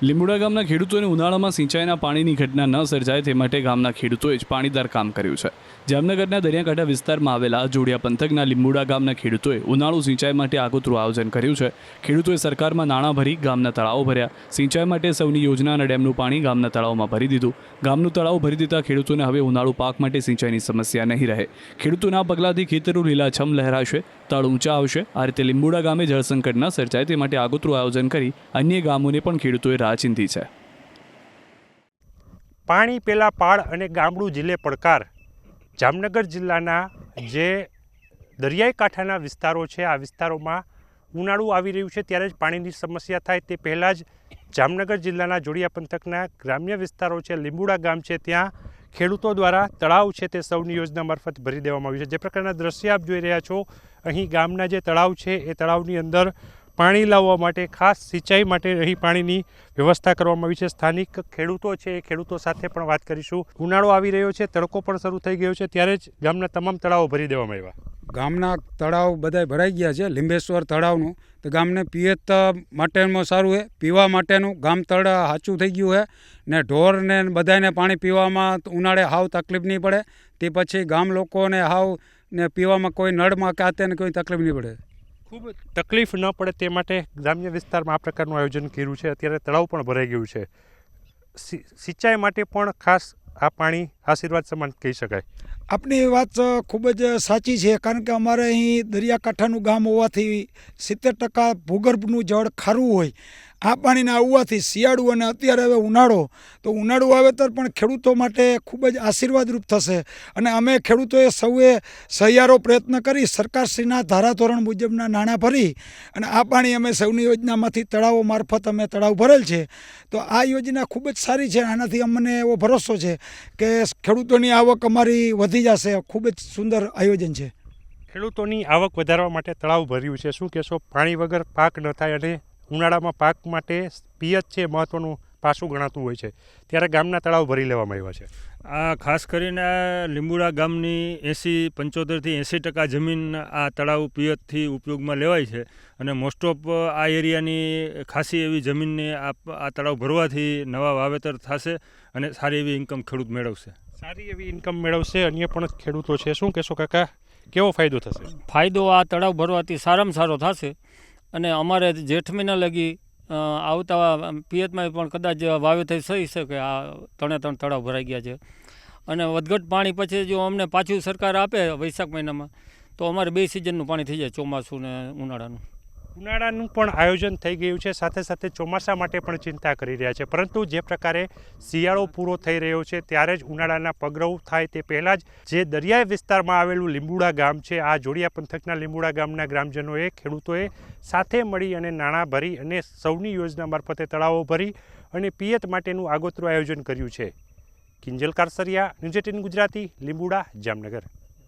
લીંબુડા ગામના ખેડૂતોને ઉનાળામાં સિંચાઈના પાણીની ઘટના ન સર્જાય તે માટે ગામના ખેડૂતોએ જ પાણીદાર કામ કર્યું છે। જામનગરના દરિયાકાંઠા વિસ્તારમાં આવેલા જોડિયા પંથકના લીંબુડા ગામના ખેડૂતોએ ઉનાળુ સિંચાઈ માટે આગોતરું આયોજન કર્યું છે। ખેડૂતોએ સરકારમાં નાણાં ભરી ગામના તળાવો ભર્યા। સિંચાઈ માટે સૌની યોજના અને ડેમનું પાણી ગામના તળાવમાં ભરી દીધું। ગામનું તળાવ ભરી દીધા ખેડૂતોને હવે ઉનાળુ પાક માટે સિંચાઈની સમસ્યા નહીં રહે। ખેડૂતોના પગલાથી ખેતરો લીલાછમ લહેરાશે, તળ ઊંચા આવશે। આ રીતે લીંબુડા ગામે જળસંકટ ન સર્જાય તે માટે આગોતરું આયોજન કરી અન્ય ગામોને પણ ખેડૂતોએ રાહ ચિંધી છે। પાણી પેલા પાળ અને ગામડું જિલ્લે પડકાર। જામનગર જિલ્લાના જે દરિયાઈ કાંઠાના વિસ્તારો છે, આ વિસ્તારોમાં ઉનાળું આવી રહ્યું છે ત્યારે જ પાણીની સમસ્યા થાય તે પહેલાં જ જામનગર જિલ્લાના જોડિયા પંથકના ગ્રામ્ય વિસ્તારો છે, લીંબુડા ગામ છે, ત્યાં ખેડૂતો દ્વારા તળાવ છે તે સૌની યોજના મારફત ભરી દેવામાં આવ્યું છે। જે પ્રકારના દ્રશ્ય આપ જોઈ રહ્યા છો, અહીં ગામના જે તળાવ છે એ તળાવની અંદર પાણી લાવવા માટે ખાસ સિંચાઈ માટે અહીં પાણીની વ્યવસ્થા કરવામાં આવી છે। સ્થાનિક ખેડૂતો છે એ ખેડૂતો સાથે પણ વાત કરીશું। ઉનાળો આવી રહ્યો છે, તડકો પણ શરૂ થઈ ગયો છે ત્યારે જ ગામના તમામ તળાવો ભરી દેવામાં આવ્યા। ગામના તળાવ બધા ભરાઈ ગયા છે। લીંબેશ્વર તળાવનું તો ગામને પિયત માટેનું સારું છે, પીવા માટેનું ગામ તળાવ સાચું થઈ ગયું છે ને ઢોરને બધાને પાણી પીવામાં ઉનાળે હાવ તકલીફ નહીં પડે। તે પછી ગામ લોકોને હાવ ને પીવામાં કોઈ નળમાં કાતે ને કોઈ તકલીફ નહીં પડે। ખૂબ તકલીફ ન પડે તે માટે ગ્રામ્ય વિસ્તારમાં આ પ્રકારનું આયોજન કર્યું છે। અત્યારે તળાવ પણ ભરાઈ ગયું છે। સિંચાઈ માટે પણ ખાસ આ પાણી આશીર્વાદ સમાન કહી શકાય। આપની વાત ખૂબ જ સાચી છે, કારણ કે અમારે અહીં દરિયાકાંઠાનું ગામ હોવાથી 70% ભૂગર્ભનું જળ ખારું હોય। આ પાણીના આવવાથી શિયાળું અને અત્યારે હવે ઉનાળો, તો ઉનાળુ વાવેતર પણ ખેડૂતો માટે ખૂબ જ આશીર્વાદરૂપ થશે। અને અમે ખેડૂતોએ સૌએ સહિયારો પ્રયત્ન કરી સરકારશ્રીના ધારાધોરણ મુજબના નાણાં ભરી અને આ પાણી અમે સૌની યોજનામાંથી તળાવો મારફત અમે તળાવ ભરેલ છે। તો આ યોજના ખૂબ જ સારી છે। આનાથી અમને એવો ભરોસો છે કે ખેડૂતોની આવક અમારી વધી જશે। ખૂબ જ સુંદર આયોજન છે। ખેડૂતોની આવક વધારવા માટે તળાવ ભર્યું છે, શું કહેશો? પાણી વગર પાક ન થાય અને ઉનાળામાં પાક માટે પિયત છે મહત્વનું પાસું ગણાતું હોય છે, ત્યારે ગામના તળાવ ભરી લેવામાં આવ્યા છે। આ ખાસ કરીને લીંબુડા ગામની 75થી 80% જમીન આ તળાવ પિયતથી ઉપયોગમાં લેવાય છે અને મોસ્ટ ઓફ આ એરિયાની ખાસી એવી જમીનને આ તળાવ ભરવાથી નવા વાવેતર થશે અને સારી એવી ઇન્કમ ખેડૂત મેળવશે। સારી એવી ઇન્કમ મેળવશે। અન્ય પણ ખેડૂતો છે, શું કહેશો કાકા, કેવો ફાયદો થશે? ફાયદો આ તળાવ ભરવાથી સારામાં સારો થશે અને અમારે જેઠ મહિના લગી આવતા પિયતમાં પણ કદાચ વાવેતર થઈ શકે। આ 3 તળાવ ભરાઈ ગયા છે અને વધઘટ પાણી પછી જો અમને પાછું સરકાર આપે વૈશાખ મહિનામાં તો અમારે 2 સિઝનનું પાણી થઈ જાય, ચોમાસું ને ઉનાળાનું। ઉનાળાનું પણ આયોજન થઈ ગયું છે, સાથે સાથે ચોમાસા માટે પણ ચિંતા કરી રહ્યા છે। પરંતુ જે પ્રકારે શિયાળો પૂરો થઈ રહ્યો છે ત્યારે જ ઉનાળાના પગરવ થાય તે પહેલાં જ જે દરિયાઈ વિસ્તારમાં આવેલું લીંબુડા ગામ છે, આ જોડિયા પંથકના લીંબુડા ગામના ગ્રામજનોએ, ખેડૂતોએ સાથે મળી અને નાણાં ભરી અને સૌની યોજના મારફતે તળાવો ભરી અને પિયત માટેનું આગોતરું આયોજન કર્યું છે। કિંજલ કારસરિયા, ન્યૂઝ 18 ગુજરાતી, લીંબુડા, જામનગર।